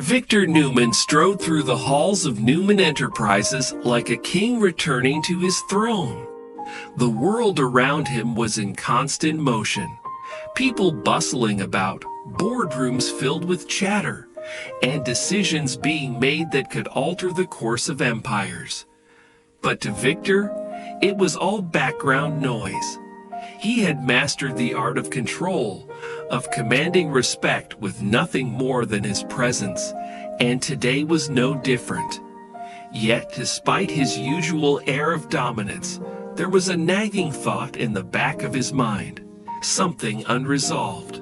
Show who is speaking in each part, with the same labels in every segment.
Speaker 1: Victor Newman strode through the halls of Newman Enterprises like a king returning to his throne. The world around him was in constant motion. People bustling about, boardrooms filled with chatter, and decisions being made that could alter the course of empires. But to Victor, it was all background noise. He had mastered the art of control, of commanding respect with nothing more than his presence, and today was no different. Yet, despite his usual air of dominance, there was a nagging thought in the back of his mind, something unresolved.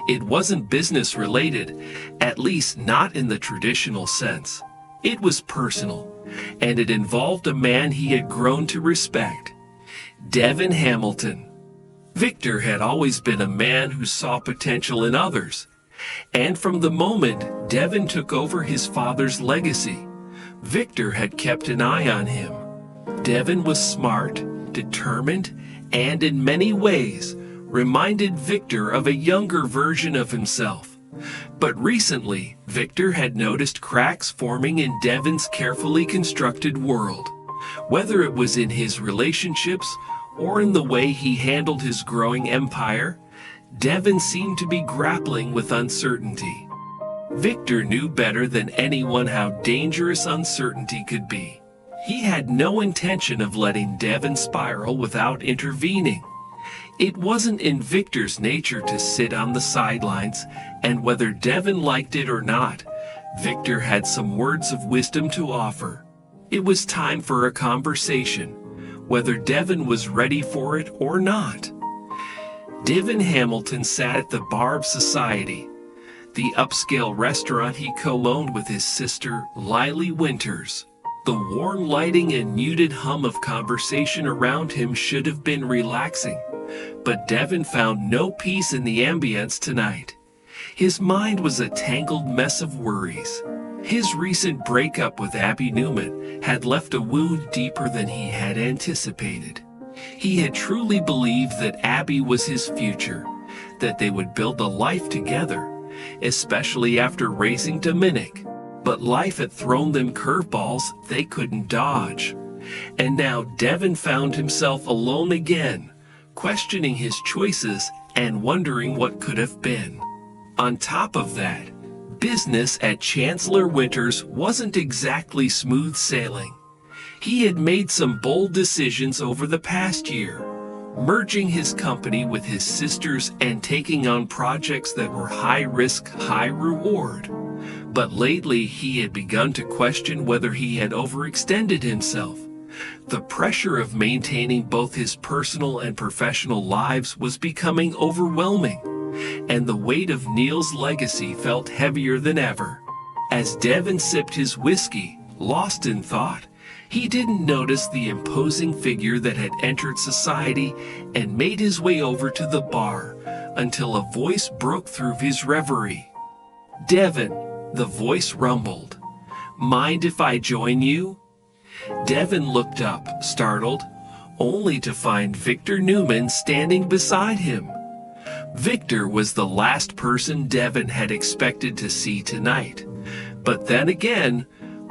Speaker 1: It wasn't business related, at least not in the traditional sense. It was personal, and it involved a man he had grown to respect, Devin Hamilton. Victor had always been a man who saw potential in others, and from the moment Devin took over his father's legacy, Victor had kept an eye on him. Devin was smart, determined, and in many ways reminded Victor of a younger version of himself. But recently, Victor had noticed cracks forming in Devin's carefully constructed world. Whether it was in his relationships or in the way he handled his growing empire, Devin seemed to be grappling with uncertainty. Victor knew better than anyone how dangerous uncertainty could be. He had no intention of letting Devin spiral without intervening. It wasn't in Victor's nature to sit on the sidelines, and whether Devin liked it or not, Victor had some words of wisdom to offer. It was time for a conversation, whether Devin was ready for it or not. Devin Hamilton sat at the bar of society, the upscale restaurant he co-owned with his sister, Lily Winters. The warm lighting and muted hum of conversation around him should have been relaxing, but Devin found no peace in the ambience tonight. His mind was a tangled mess of worries. His recent breakup with Abby Newman had left a wound deeper than he had anticipated. He had truly believed that Abby was his future, that they would build a life together, especially after raising Dominic. But life had thrown them curveballs they couldn't dodge. And now Devin found himself alone again, questioning his choices and wondering what could have been. On top of that, business at Chancellor Winters wasn't exactly smooth sailing. He had made some bold decisions over the past year, merging his company with his sister's and taking on projects that were high risk, high reward. But lately he had begun to question whether he had overextended himself. The pressure of maintaining both his personal and professional lives was becoming overwhelming, and the weight of Neil's legacy felt heavier than ever. As Devin sipped his whiskey, lost in thought, he didn't notice the imposing figure that had entered society and made his way over to the bar until a voice broke through his reverie. "Devin," the voice rumbled. "Mind if I join you?" Devin looked up, startled, only to find Victor Newman standing beside him. Victor was the last person Devin had expected to see tonight. But then again,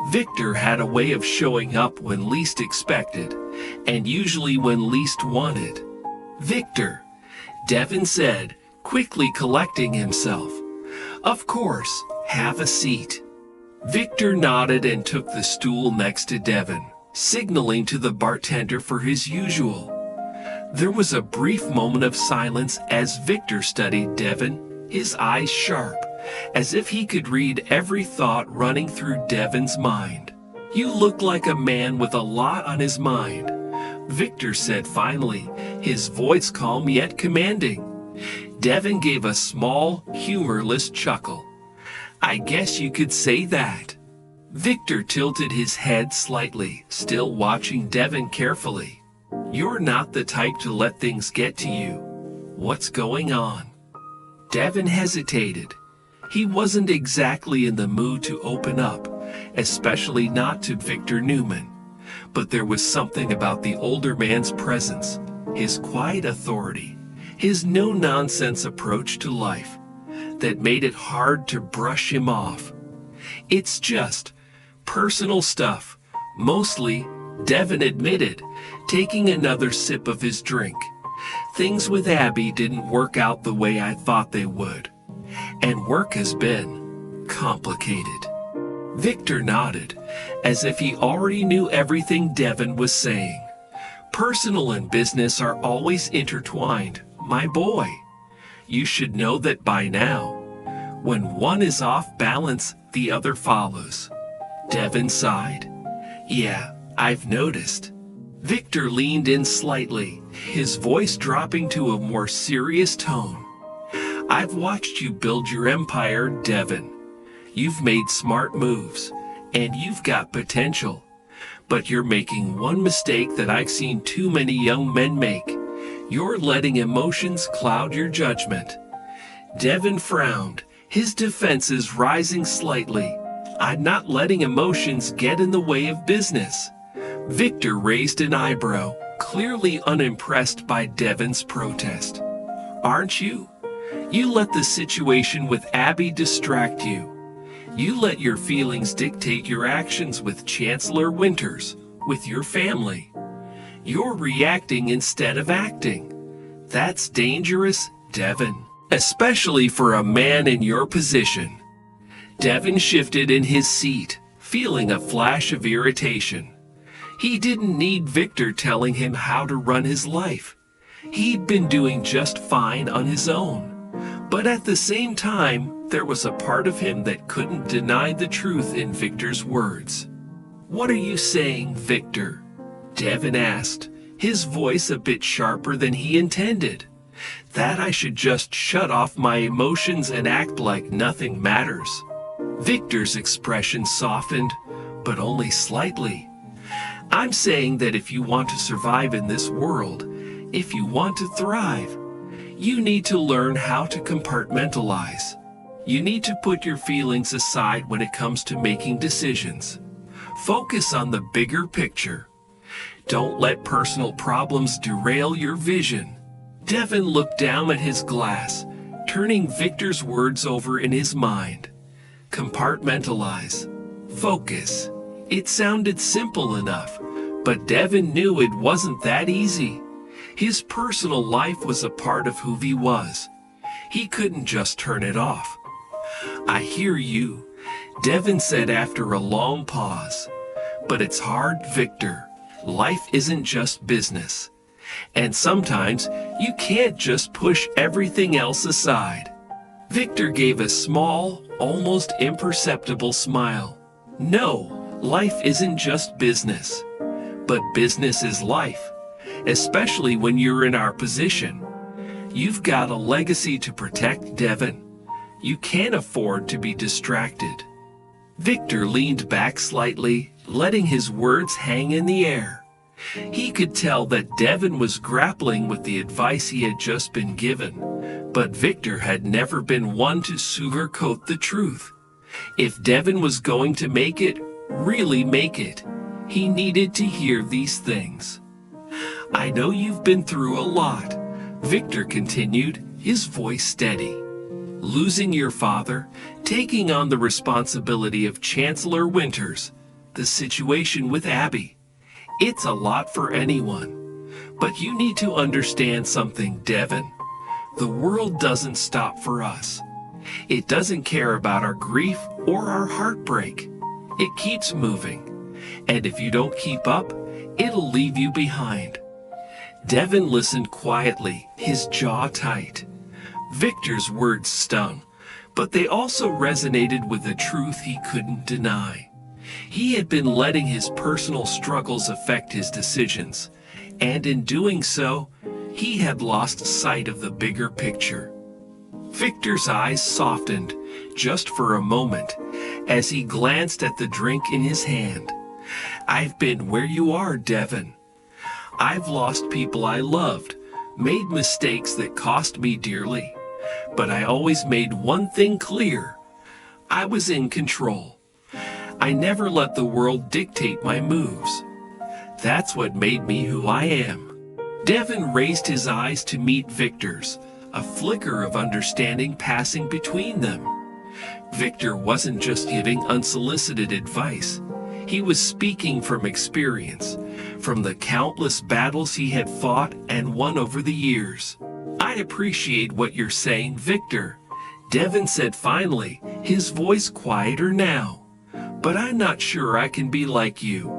Speaker 1: Victor had a way of showing up when least expected, and usually when least wanted. "Victor," Devin said, quickly collecting himself. "Of course, have a seat." Victor nodded and took the stool next to Devin, signaling to the bartender for his usual. There was a brief moment of silence as Victor studied Devin, his eyes sharp, as if he could read every thought running through Devin's mind. "You look like a man with a lot on his mind," Victor said finally, his voice calm yet commanding. Devin gave a small, humorless chuckle. "I guess you could say that." Victor tilted his head slightly, still watching Devin carefully. "You're not the type to let things get to you. What's going on?" Devin hesitated. He wasn't exactly in the mood to open up, especially not to Victor Newman. But there was something about the older man's presence, his quiet authority, his no-nonsense approach to life, that made it hard to brush him off. It's just personal stuff, mostly, Devin admitted, taking another sip of his drink. Things with Abby didn't work out the way I thought they would, and work has been complicated. Victor nodded, as if he already knew everything Devin was saying. Personal and business are always intertwined, my boy. You should know that by now. When one is off balance, the other follows. Devin sighed. Yeah, I've noticed. Victor leaned in slightly, his voice dropping to a more serious tone. I've watched you build your empire, Devin. You've made smart moves, and you've got potential. But you're making one mistake that I've seen too many young men make. You're letting emotions cloud your judgment. Devin frowned, his defenses rising slightly. I'm not letting emotions get in the way of business. Victor raised an eyebrow, clearly unimpressed by Devin's protest. Aren't you? You let the situation with Abby distract you. You let your feelings dictate your actions with Chancellor Winters, with your family. You're reacting instead of acting. That's dangerous, Devin, especially for a man in your position. Devin shifted in his seat, feeling a flash of irritation. He didn't need Victor telling him how to run his life. He'd been doing just fine on his own. But at the same time, there was a part of him that couldn't deny the truth in Victor's words. What are you saying, Victor? Devin asked, his voice a bit sharper than he intended. That I should just shut off my emotions and act like nothing matters. Victor's expression softened, but only slightly. I'm saying that if you want to survive in this world, if you want to thrive, you need to learn how to compartmentalize. You need to put your feelings aside when it comes to making decisions. Focus on the bigger picture. Don't let personal problems derail your vision. Devin looked down at his glass, turning Victor's words over in his mind. Compartmentalize. Focus. It sounded simple enough, but Devin knew it wasn't that easy. His personal life was a part of who he was. He couldn't just turn it off. I hear you, Devin said after a long pause. But it's hard, Victor. Life isn't just business. And sometimes you can't just push everything else aside. Victor gave a small, almost imperceptible smile. No, life isn't just business. But business is life, especially when you're in our position. You've got a legacy to protect, Devin. You can't afford to be distracted. Victor leaned back slightly, letting his words hang in the air. He could tell that Devin was grappling with the advice he had just been given, but Victor had never been one to sugarcoat the truth. If Devin was going to make it, really make it, he needed to hear these things. I know you've been through a lot, Victor continued, his voice steady. Losing your father, taking on the responsibility of Chancellor Winters, the situation with Abby. It's a lot for anyone. But you need to understand something, Devin. The world doesn't stop for us. It doesn't care about our grief or our heartbreak. It keeps moving. And if you don't keep up, it'll leave you behind. Devin listened quietly, his jaw tight. Victor's words stung, but they also resonated with a truth he couldn't deny. He had been letting his personal struggles affect his decisions, and in doing so, he had lost sight of the bigger picture. Victor's eyes softened, just for a moment, as he glanced at the drink in his hand. I've been where you are, Devin. I've lost people I loved, made mistakes that cost me dearly. But I always made one thing clear. I was in control. I never let the world dictate my moves. That's what made me who I am. Devin raised his eyes to meet Victor's, a flicker of understanding passing between them. Victor wasn't just giving unsolicited advice. He was speaking from experience, from the countless battles he had fought and won over the years. "I appreciate what you're saying, Victor," Devin said finally, his voice quieter now. "But I'm not sure I can be like you.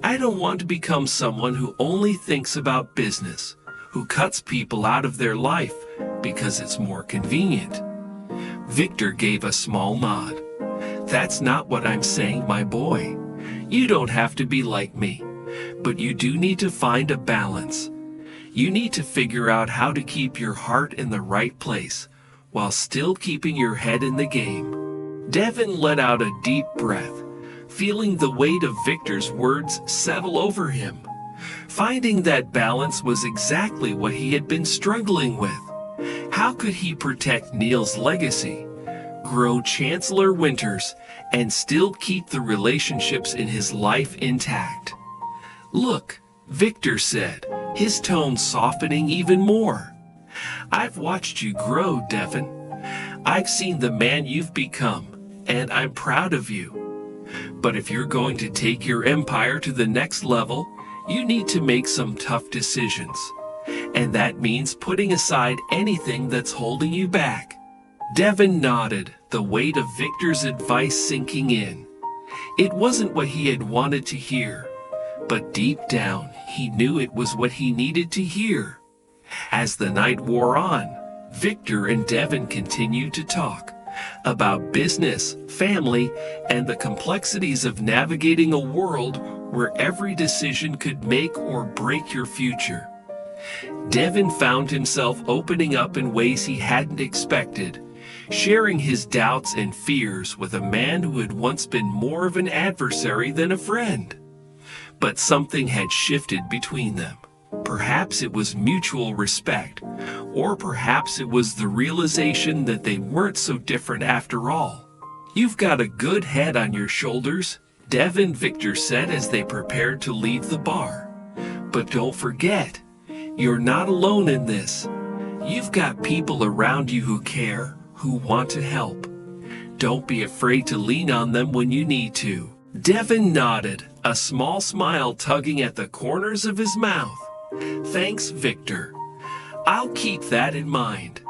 Speaker 1: I don't want to become someone who only thinks about business, who cuts people out of their life because it's more convenient." Victor gave a small nod. "That's not what I'm saying, my boy. You don't have to be like me, but you do need to find a balance. You need to figure out how to keep your heart in the right place while still keeping your head in the game." Devin let out a deep breath, feeling the weight of Victor's words settle over him. Finding that balance was exactly what he had been struggling with. How could he protect Neil's legacy, grow Chancellor Winters, and still keep the relationships in his life intact? "Look," Victor said, his tone softening even more. "I've watched you grow, Devin. I've seen the man you've become, and I'm proud of you. But if you're going to take your empire to the next level, you need to make some tough decisions. And that means putting aside anything that's holding you back." Devin nodded, the weight of Victor's advice sinking in. It wasn't what he had wanted to hear, but deep down, he knew it was what he needed to hear. As the night wore on, Victor and Devin continued to talk about business, family, and the complexities of navigating a world where every decision could make or break your future. Devin found himself opening up in ways he hadn't expected, sharing his doubts and fears with a man who had once been more of an adversary than a friend. But something had shifted between them. Perhaps it was mutual respect, or perhaps it was the realization that they weren't so different after all. "You've got a good head on your shoulders," Devin Victor said as they prepared to leave the bar. "But don't forget, you're not alone in this. You've got people around you who care, who want to help. Don't be afraid to lean on them when you need to." Devin nodded, a small smile tugging at the corners of his mouth. "Thanks, Victor. I'll keep that in mind."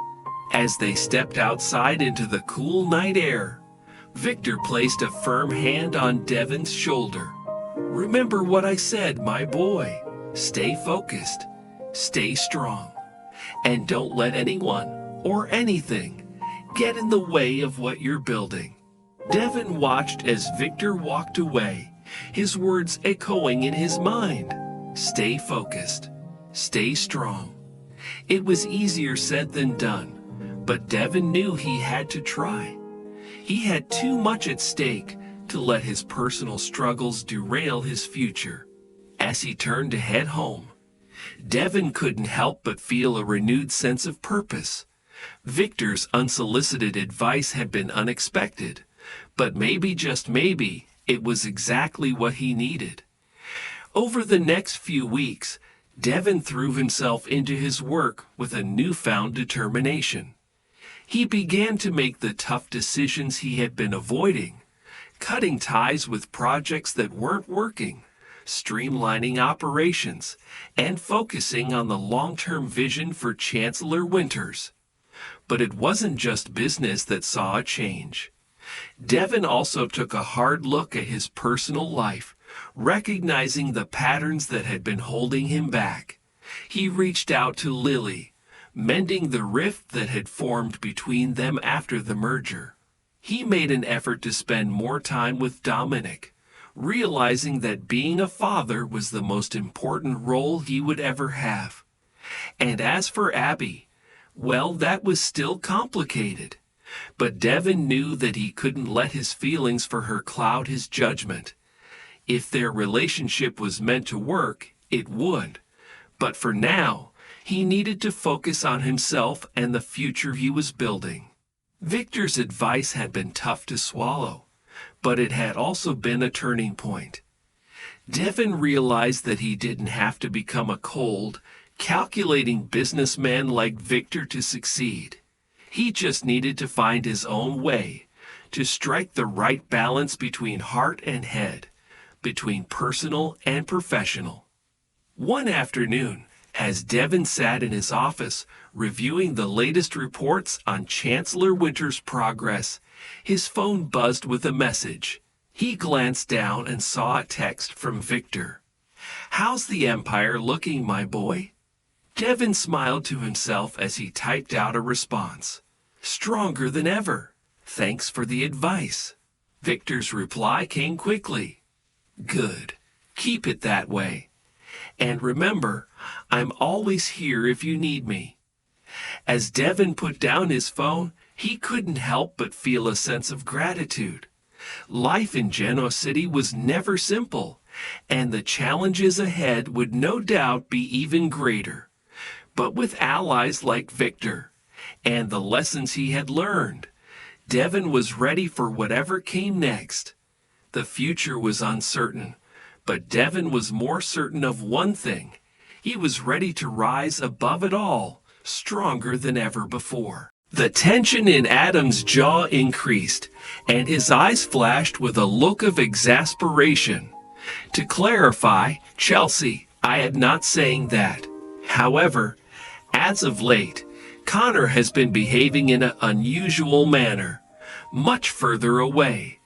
Speaker 1: As they stepped outside into the cool night air, Victor placed a firm hand on Devin's shoulder. "Remember what I said, my boy. Stay focused, stay strong, and don't let anyone or anything get in the way of what you're building." Devin watched as Victor walked away, his words echoing in his mind. Stay focused, stay strong. It was easier said than done, but Devin knew he had to try. He had too much at stake to let his personal struggles derail his future. As he turned to head home, Devin couldn't help but feel a renewed sense of purpose. Victor's unsolicited advice had been unexpected, but maybe, just maybe, it was exactly what he needed. Over the next few weeks, Devin threw himself into his work with a newfound determination. He began to make the tough decisions he had been avoiding, cutting ties with projects that weren't working, streamlining operations, and focusing on the long-term vision for Chancellor Winters. But it wasn't just business that saw a change. Devin also took a hard look at his personal life, recognizing the patterns that had been holding him back. He reached out to Lily, mending the rift that had formed between them after the merger. He made an effort to spend more time with Dominic, realizing that being a father was the most important role he would ever have. And as for Abby, well, that was still complicated. But Devin knew that he couldn't let his feelings for her cloud his judgment. If their relationship was meant to work, it would. But for now, he needed to focus on himself and the future he was building. Victor's advice had been tough to swallow, but it had also been a turning point. Devin realized that he didn't have to become a cold, calculating businessman like Victor to succeed. He just needed to find his own way, to strike the right balance between heart and head, between personal and professional. One afternoon, as Devin sat in his office reviewing the latest reports on Chancellor Winter's progress, his phone buzzed with a message. He glanced down and saw a text from Victor. "How's the Empire looking, my boy?" Devin smiled to himself as he typed out a response. "Stronger than ever. Thanks for the advice." Victor's reply came quickly. "Good. Keep it that way. And remember, I'm always here if you need me." As Devin put down his phone, he couldn't help but feel a sense of gratitude. Life in Genoa City was never simple, and the challenges ahead would no doubt be even greater. But with allies like Victor, and the lessons he had learned, Devin was ready for whatever came next. The future was uncertain, but Devin was more certain of one thing. He was ready to rise above it all, stronger than ever before. The tension in Adam's jaw increased, and his eyes flashed with a look of exasperation. To clarify, Chelsea, I am not saying that. However, as of late, Connor has been behaving in an unusual manner, much further away.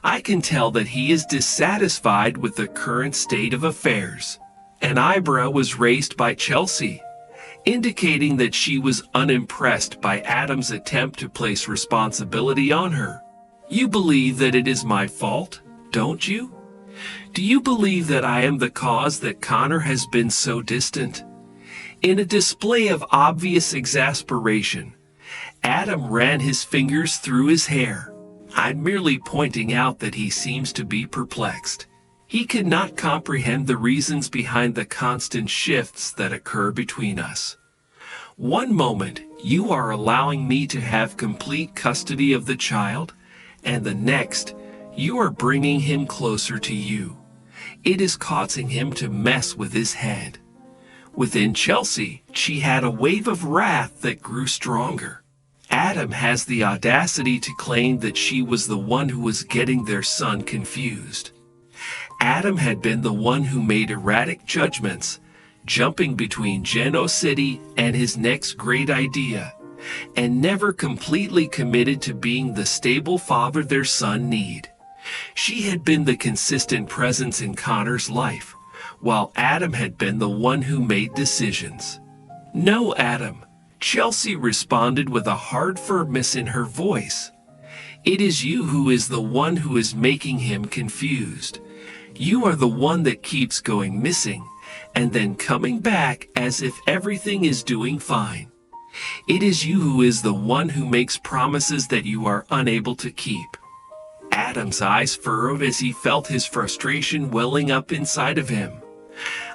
Speaker 1: I can tell that he is dissatisfied with the current state of affairs. An eyebrow was raised by Chelsea, indicating that she was unimpressed by Adam's attempt to place responsibility on her. "You believe that it is my fault, don't you? Do you believe that I am the cause that Connor has been so distant?" In a display of obvious exasperation, Adam ran his fingers through his hair. "I'm merely pointing out that he seems to be perplexed. He cannot comprehend the reasons behind the constant shifts that occur between us. One moment, you are allowing me to have complete custody of the child, and the next, you are bringing him closer to you. It is causing him to mess with his head." Within Chelsea, she had a wave of wrath that grew stronger. Adam has the audacity to claim that she was the one who was getting their son confused. Adam had been the one who made erratic judgments, jumping between Genoa City and his next great idea, and never completely committed to being the stable father their son needed. She had been the consistent presence in Connor's life, while Adam had been the one who made decisions. "No, Adam," Chelsea responded with a hard firmness in her voice. "It is you who is the one who is making him confused. You are the one that keeps going missing, and then coming back as if everything is doing fine. It is you who is the one who makes promises that you are unable to keep." Adam's eyes furrowed as he felt his frustration welling up inside of him.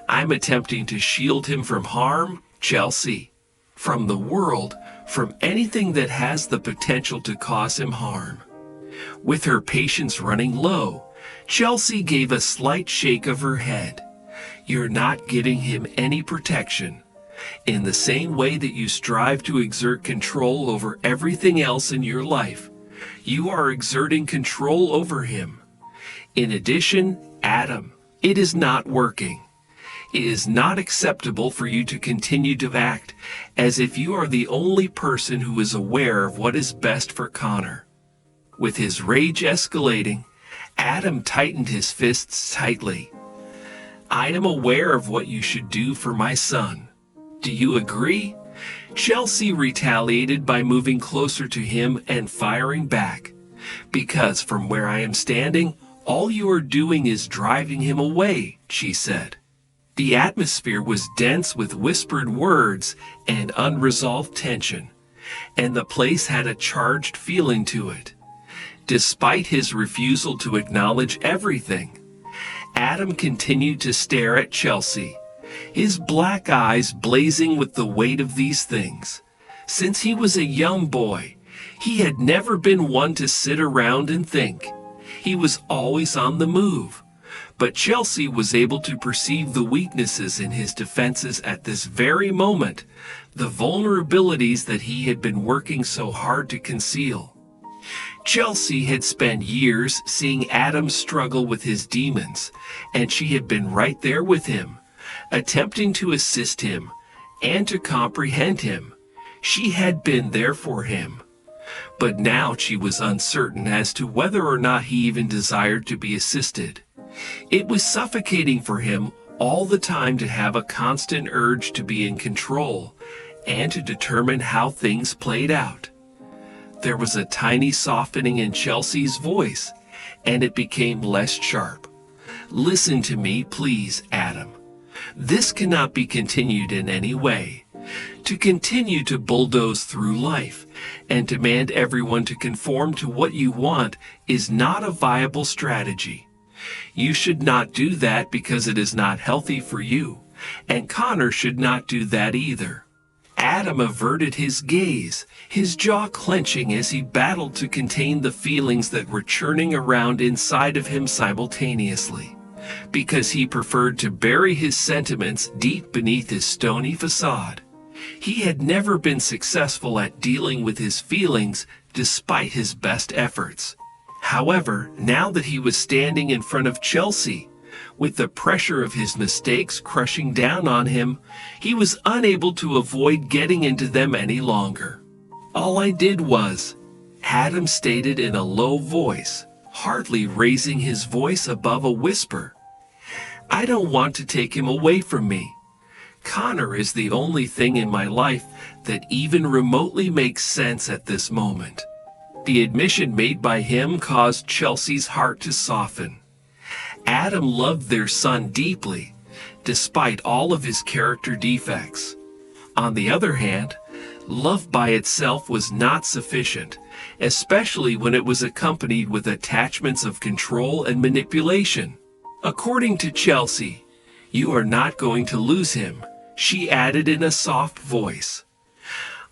Speaker 1: "I'm attempting to shield him from harm, Chelsea. From the world, from anything that has the potential to cause him harm." With her patience running low, Chelsea gave a slight shake of her head. "You're not giving him any protection. In the same way that you strive to exert control over everything else in your life, you are exerting control over him. In addition, Adam, it is not working. It is not acceptable for you to continue to act as if you are the only person who is aware of what is best for Connor." With his rage escalating, Adam tightened his fists tightly. "I am aware of what you should do for my son. Do you agree?" Chelsea retaliated by moving closer to him and firing back. "Because from where I am standing, all you are doing is driving him away," she said. The atmosphere was dense with whispered words and unresolved tension, and the place had a charged feeling to it. Despite his refusal to acknowledge everything, Adam continued to stare at Chelsea, his black eyes blazing with the weight of these things. Since he was a young boy, he had never been one to sit around and think. He was always on the move. But Chelsea was able to perceive the weaknesses in his defenses at this very moment, the vulnerabilities that he had been working so hard to conceal. Chelsea had spent years seeing Adam struggle with his demons, and she had been right there with him, attempting to assist him and to comprehend him. She had been there for him. But now she was uncertain as to whether or not he even desired to be assisted. It was suffocating for him all the time to have a constant urge to be in control and to determine how things played out. There was a tiny softening in Chelsea's voice, and it became less sharp. "Listen to me, please, Adam. This cannot be continued in any way. To continue to bulldoze through life and demand everyone to conform to what you want is not a viable strategy. You should not do that because it is not healthy for you, and Connor should not do that either." Adam averted his gaze, his jaw clenching as he battled to contain the feelings that were churning around inside of him simultaneously, because he preferred to bury his sentiments deep beneath his stony facade. He had never been successful at dealing with his feelings despite his best efforts. However, now that he was standing in front of Chelsea, with the pressure of his mistakes crushing down on him, he was unable to avoid getting into them any longer. "All I did was," Adam stated in a low voice, hardly raising his voice above a whisper, "I don't want to take him away from me. Connor is the only thing in my life that even remotely makes sense at this moment." The admission made by him caused Chelsea's heart to soften. Adam loved their son deeply, despite all of his character defects. On the other hand, love by itself was not sufficient, especially when it was accompanied with attachments of control and manipulation. According to Chelsea, "You are not going to lose him," she added in a soft voice.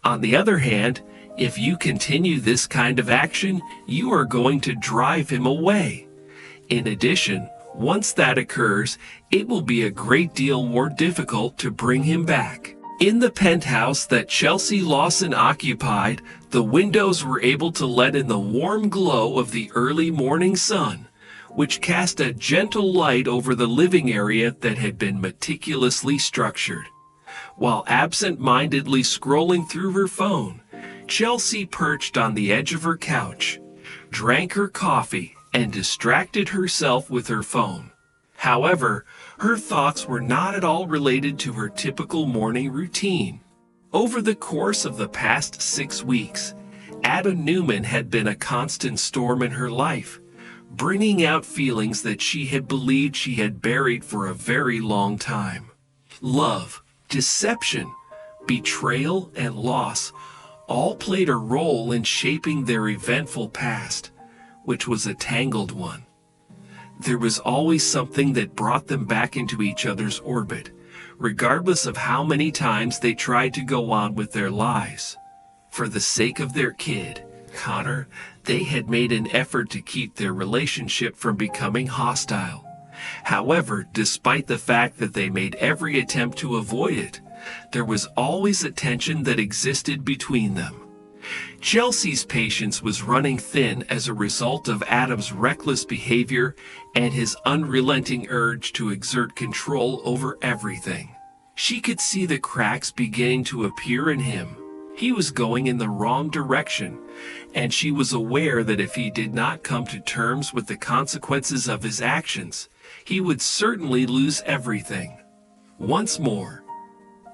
Speaker 1: "On the other hand, if you continue this kind of action, you are going to drive him away. In addition, once that occurs, it will be a great deal more difficult to bring him back." In the penthouse that Chelsea Lawson occupied, the windows were able to let in the warm glow of the early morning sun, which cast a gentle light over the living area that had been meticulously structured. While absent-mindedly scrolling through her phone, Chelsea perched on the edge of her couch, drank her coffee, and distracted herself with her phone. However, her thoughts were not at all related to her typical morning routine. Over the course of the past 6 weeks, Adam Newman had been a constant storm in her life, bringing out feelings that she had believed she had buried for a very long time. Love, deception, betrayal, and loss all played a role in shaping their eventful past, which was a tangled one. There was always something that brought them back into each other's orbit, regardless of how many times they tried to go on with their lives. For the sake of their kid, Connor, they had made an effort to keep their relationship from becoming hostile. However, despite the fact that they made every attempt to avoid it, there was always a tension that existed between them. Chelsea's patience was running thin as a result of Adam's reckless behavior and his unrelenting urge to exert control over everything. She could see the cracks beginning to appear in him. He was going in the wrong direction, and she was aware that if he did not come to terms with the consequences of his actions, he would certainly lose everything. Once more,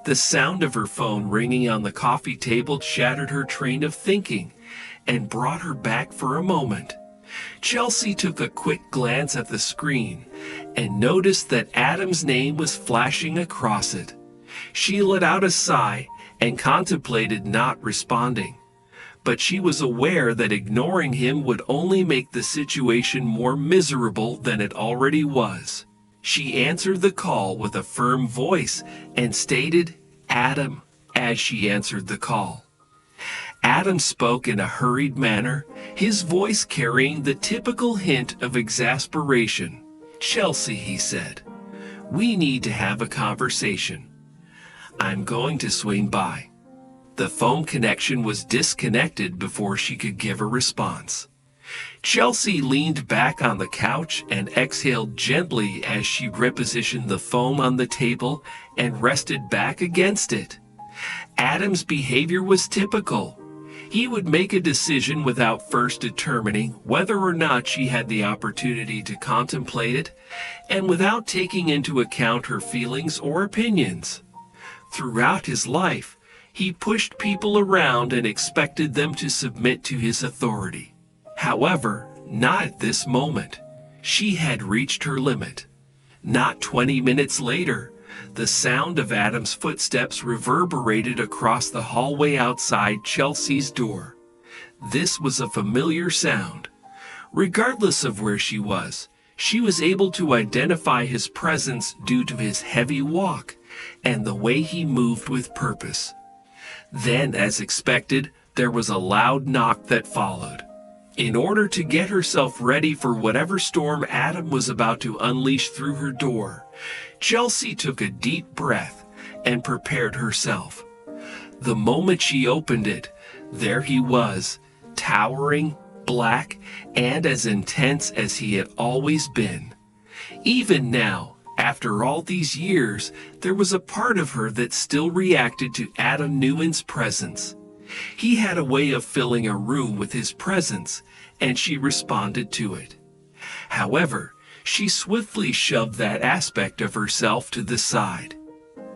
Speaker 1: the sound of her phone ringing on the coffee table shattered her train of thinking and brought her back for a moment. Chelsea took a quick glance at the screen and noticed that Adam's name was flashing across it. She let out a sigh and contemplated not responding, but she was aware that ignoring him would only make the situation more miserable than it already was. She answered the call with a firm voice and stated, "Adam," as she answered the call. Adam spoke in a hurried manner, his voice carrying the typical hint of exasperation. "Chelsea," he said, "we need to have a conversation. I'm going to swing by." The phone connection was disconnected before she could give a response. Chelsea leaned back on the couch and exhaled gently as she repositioned the phone on the table and rested back against it. Adam's behavior was typical. He would make a decision without first determining whether or not she had the opportunity to contemplate it, and without taking into account her feelings or opinions. Throughout his life, he pushed people around and expected them to submit to his authority. However, not at this moment. She had reached her limit. Not 20 minutes later, the sound of Adam's footsteps reverberated across the hallway outside Chelsea's door. This was a familiar sound. Regardless of where she was able to identify his presence due to his heavy walk and the way he moved with purpose. Then, as expected, there was a loud knock that followed. In order to get herself ready for whatever storm Adam was about to unleash through her door, Chelsea took a deep breath and prepared herself. The moment she opened it, there he was, towering, black, and as intense as he had always been. Even now, after all these years, there was a part of her that still reacted to Adam Newman's presence. He had a way of filling a room with his presence, and she responded to it. However, she swiftly shoved that aspect of herself to the side.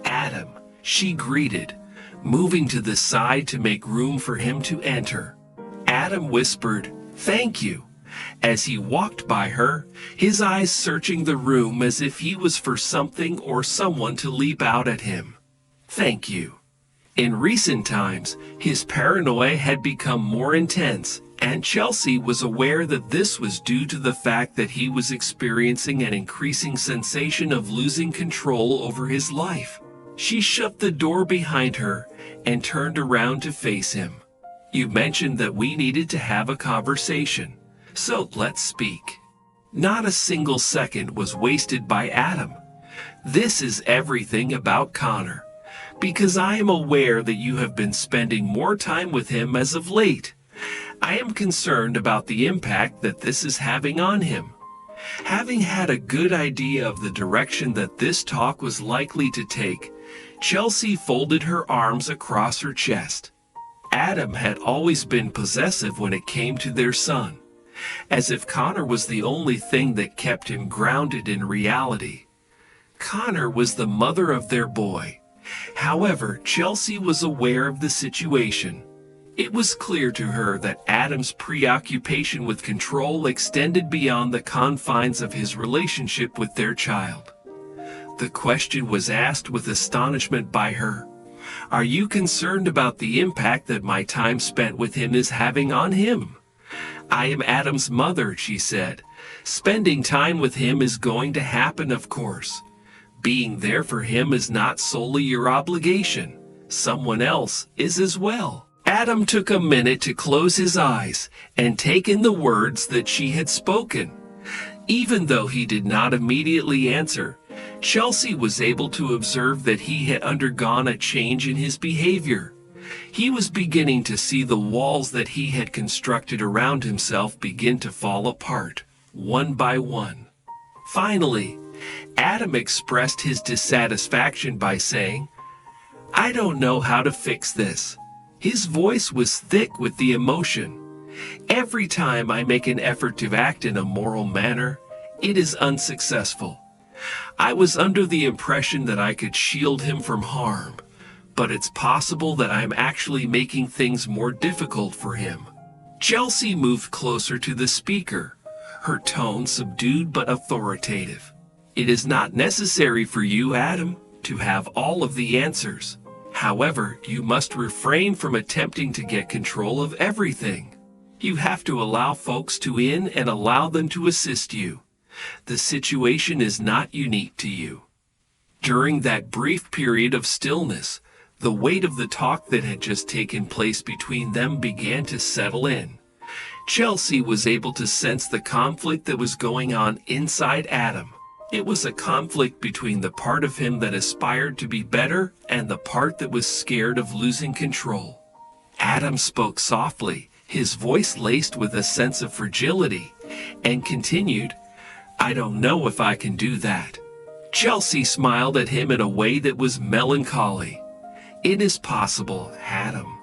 Speaker 1: Adam, she greeted, moving to the side to make room for him to enter. Adam whispered, "Thank you," as he walked by her, his eyes searching the room as if he was for something or someone to leap out at him. "Thank you." In recent times, his paranoia had become more intense, and Chelsea was aware that this was due to the fact that he was experiencing an increasing sensation of losing control over his life. She shut the door behind her and turned around to face him. "You mentioned that we needed to have a conversation, so let's speak." Not a single second was wasted by Adam. "This is everything about Connor, because I am aware that you have been spending more time with him as of late. I am concerned about the impact that this is having on him." Having had a good idea of the direction that this talk was likely to take, Chelsea folded her arms across her chest. Adam had always been possessive when it came to their son, as if Connor was the only thing that kept him grounded in reality. Connor was the mother of their boy. However, Chelsea was aware of the situation. It was clear to her that Adam's preoccupation with control extended beyond the confines of his relationship with their child. The question was asked with astonishment by her. "Are you concerned about the impact that my time spent with him is having on him?" "I am Adam's mother," she said. "Spending time with him is going to happen, of course. Being there for him is not solely your obligation. Someone else is as well." Adam took a minute to close his eyes and take in the words that she had spoken. Even though he did not immediately answer, Chelsea was able to observe that he had undergone a change in his behavior. He was beginning to see the walls that he had constructed around himself begin to fall apart, one by one. Finally, Adam expressed his dissatisfaction by saying, "I don't know how to fix this." His voice was thick with the emotion. "Every time I make an effort to act in a moral manner, it is unsuccessful. I was under the impression that I could shield him from harm, but it's possible that I'm actually making things more difficult for him." Chelsea moved closer to the speaker, her tone subdued but authoritative. "It is not necessary for you, Adam, to have all of the answers. However, you must refrain from attempting to get control of everything. You have to allow folks in and allow them to assist you. The situation is not unique to you." During that brief period of stillness, the weight of the talk that had just taken place between them began to settle in. Chelsea was able to sense the conflict that was going on inside Adam. It was a conflict between the part of him that aspired to be better and the part that was scared of losing control. Adam spoke softly, his voice laced with a sense of fragility, and continued, "I don't know if I can do that." Chelsea smiled at him in a way that was melancholy. "It is possible, Adam.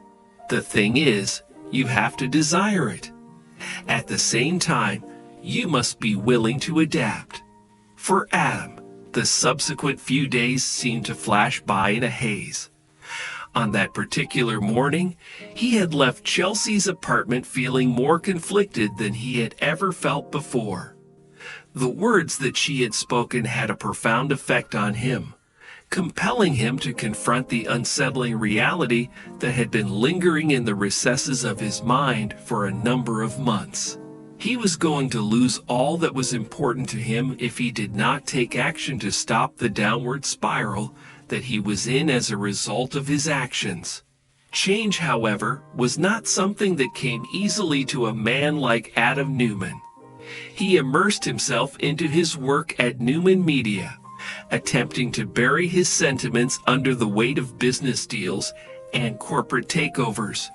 Speaker 1: The thing is, you have to desire it. At the same time, you must be willing to adapt." For Adam, the subsequent few days seemed to flash by in a haze. On that particular morning, he had left Chelsea's apartment feeling more conflicted than he had ever felt before. The words that she had spoken had a profound effect on him, compelling him to confront the unsettling reality that had been lingering in the recesses of his mind for a number of months. He was going to lose all that was important to him if he did not take action to stop the downward spiral that he was in as a result of his actions. Change, however, was not something that came easily to a man like Adam Newman. He immersed himself into his work at Newman Media, attempting to bury his sentiments under the weight of business deals and corporate takeovers,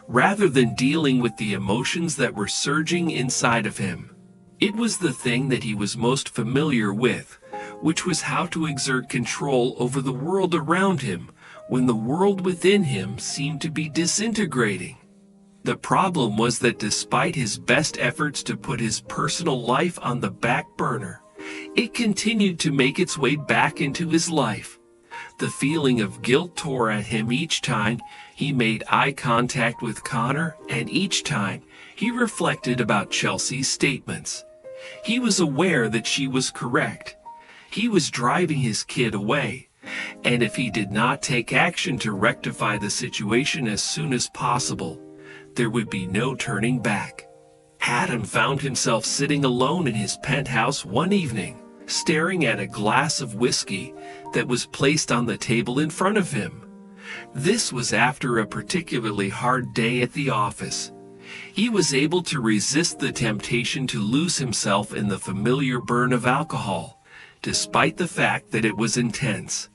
Speaker 1: rather than dealing with the emotions that were surging inside of him. It was the thing that he was most familiar with, which was how to exert control over the world around him when the world within him seemed to be disintegrating. The problem was that despite his best efforts to put his personal life on the back burner, it continued to make its way back into his life. The feeling of guilt tore at him each time he made eye contact with Connor, and each time he reflected about Chelsea's statements. He was aware that she was correct. He was driving his kid away, and if he did not take action to rectify the situation as soon as possible, there would be no turning back. Adam found himself sitting alone in his penthouse one evening, staring at a glass of whiskey that was placed on the table in front of him. This was after a particularly hard day at the office. He was able to resist the temptation to lose himself in the familiar burn of alcohol, despite the fact that it was intense.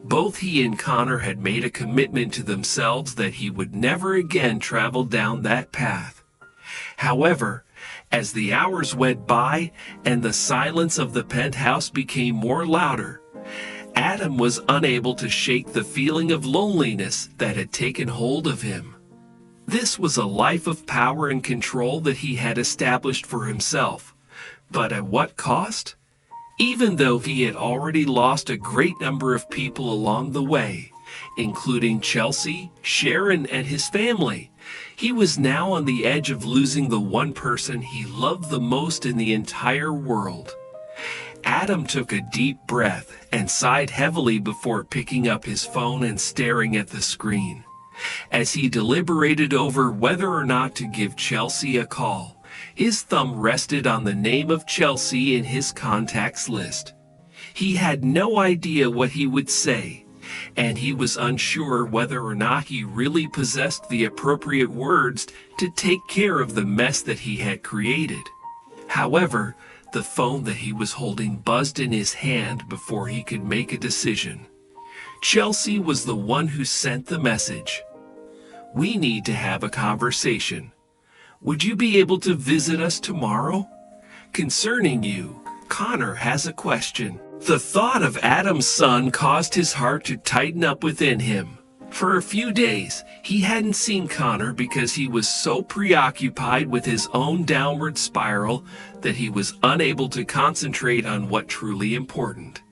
Speaker 1: Both he and Connor had made a commitment to themselves that he would never again travel down that path. However, as the hours went by and the silence of the penthouse became more louder, Adam was unable to shake the feeling of loneliness that had taken hold of him. This was a life of power and control that he had established for himself, but at what cost? Even though he had already lost a great number of people along the way, including Chelsea, Sharon, and his family, he was now on the edge of losing the one person he loved the most in the entire world. Adam took a deep breath and sighed heavily before picking up his phone and staring at the screen. As he deliberated over whether or not to give Chelsea a call, his thumb rested on the name of Chelsea in his contacts list. He had no idea what he would say, and he was unsure whether or not he really possessed the appropriate words to take care of the mess that he had created. However, the phone that he was holding buzzed in his hand before he could make a decision. Chelsea was the one who sent the message. "We need to have a conversation. Would you be able to visit us tomorrow? Concerning you, Connor has a question." The thought of Adam's son caused his heart to tighten up within him. For a few days, he hadn't seen Connor because he was so preoccupied with his own downward spiral that he was unable to concentrate on what truly important.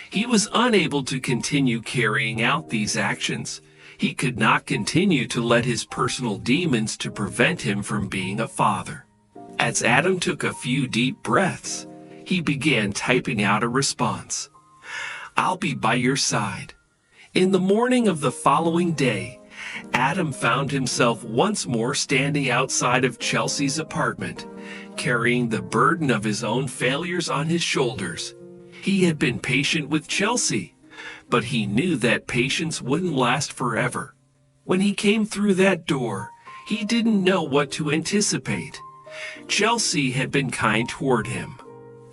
Speaker 1: He was unable to continue carrying out these actions. He could not continue to let his personal demons to prevent him from being a father. As Adam took a few deep breaths, he began typing out a response. "I'll be by your side." In the morning of the following day, Adam found himself once more standing outside of Chelsea's apartment, carrying the burden of his own failures on his shoulders. He had been patient with Chelsea, but he knew that patience wouldn't last forever. When he came through that door, he didn't know what to anticipate. Chelsea had been kind toward him.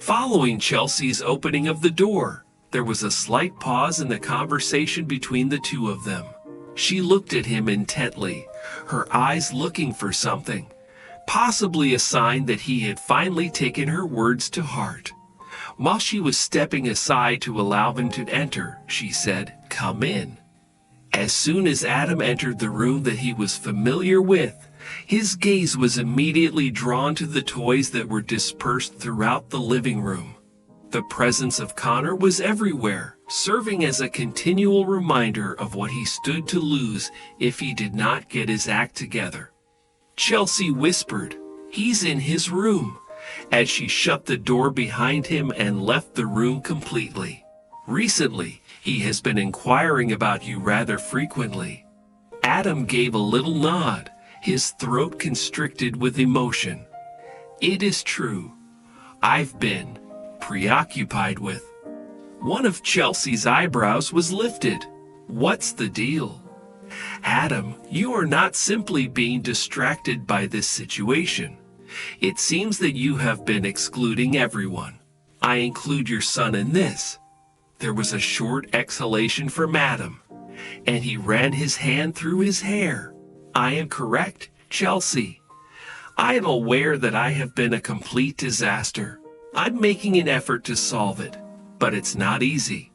Speaker 1: Following Chelsea's opening of the door, there was a slight pause in the conversation between the two of them. She looked at him intently, her eyes looking for something, possibly a sign that he had finally taken her words to heart. While she was stepping aside to allow him to enter, she said, "Come in." As soon as Adam entered the room that he was familiar with, his gaze was immediately drawn to the toys that were dispersed throughout the living room. The presence of Connor was everywhere, serving as a continual reminder of what he stood to lose if he did not get his act together. Chelsea whispered, "He's in his room," as she shut the door behind him and left the room completely. "Recently, he has been inquiring about you rather frequently." Adam gave a little nod, his throat constricted with emotion. "It is true. I've been preoccupied with." One of Chelsea's eyebrows was lifted. "What's the deal?" "Adam, you are not simply being distracted by this situation. It seems that you have been excluding everyone. I include your son in this." There was a short exhalation from Adam, and he ran his hand through his hair. "I am correct, Chelsea. I am aware that I have been a complete disaster. I'm making an effort to solve it, but it's not easy."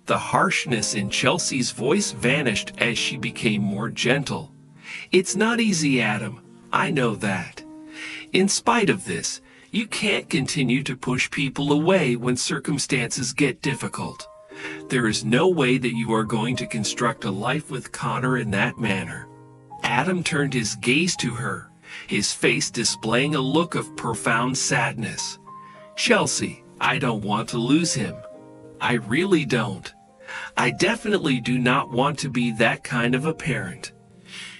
Speaker 1: The harshness in Chelsea's voice vanished as she became more gentle. "It's not easy, Adam. I know that. In spite of this, you can't continue to push people away when circumstances get difficult. There is no way that you are going to construct a life with Connor in that manner." Adam turned his gaze to her, his face displaying a look of profound sadness. "Chelsea, I don't want to lose him. I really don't. I definitely do not want to be that kind of a parent."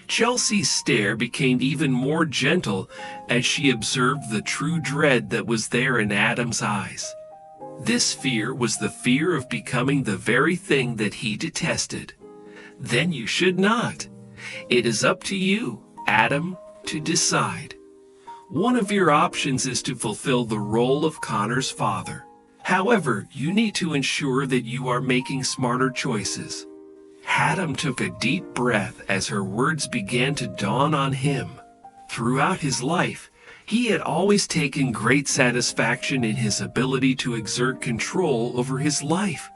Speaker 1: Chelsea's stare became even more gentle as she observed the true dread that was there in Adam's eyes. This fear was the fear of becoming the very thing that he detested. "Then you should not. It is up to you, Adam, to decide. One of your options is to fulfill the role of Connor's father. However, you need to ensure that you are making smarter choices." Adam took a deep breath as her words began to dawn on him. Throughout his life, he had always taken great satisfaction in his ability to exert control over his life.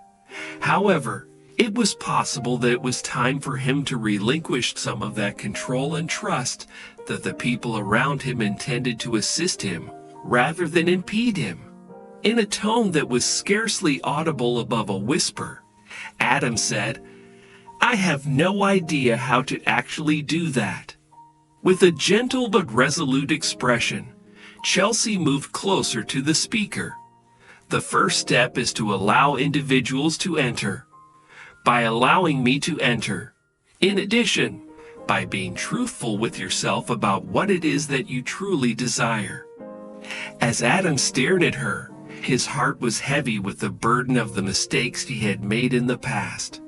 Speaker 1: However, it was possible that it was time for him to relinquish some of that control and trust that the people around him intended to assist him rather than impede him. In a tone that was scarcely audible above a whisper, Adam said, "I have no idea how to actually do that." With a gentle but resolute expression, Chelsea moved closer to the speaker. "The first step is to allow individuals to enter. By allowing me to enter, in addition, by being truthful with yourself about what it is that you truly desire." As Adam stared at her, his heart was heavy with the burden of the mistakes he had made in the past.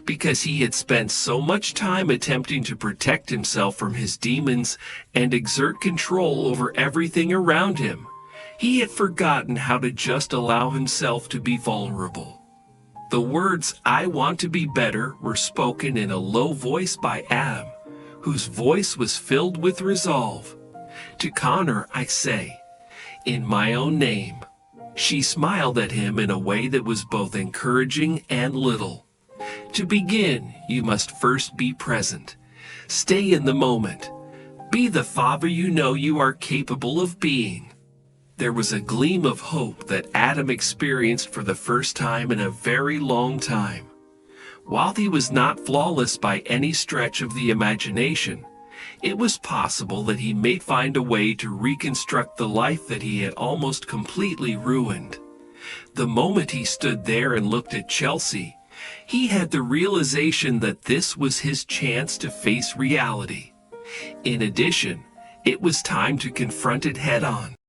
Speaker 1: Because he had spent so much time attempting to protect himself from his demons and exert control over everything around him, he had forgotten how to just allow himself to be vulnerable. The words, "I want to be better," were spoken in a low voice by Adam, whose voice was filled with resolve. "To Connor, I say, in my own name." She smiled at him in a way that was both encouraging and little. "To begin, you must first be present. Stay in the moment. Be the father you know you are capable of being." There was a gleam of hope that Adam experienced for the first time in a very long time. While he was not flawless by any stretch of the imagination, it was possible that he may find a way to reconstruct the life that he had almost completely ruined. The moment he stood there and looked at Chelsea, he had the realization that this was his chance to face reality. In addition, it was time to confront it head on.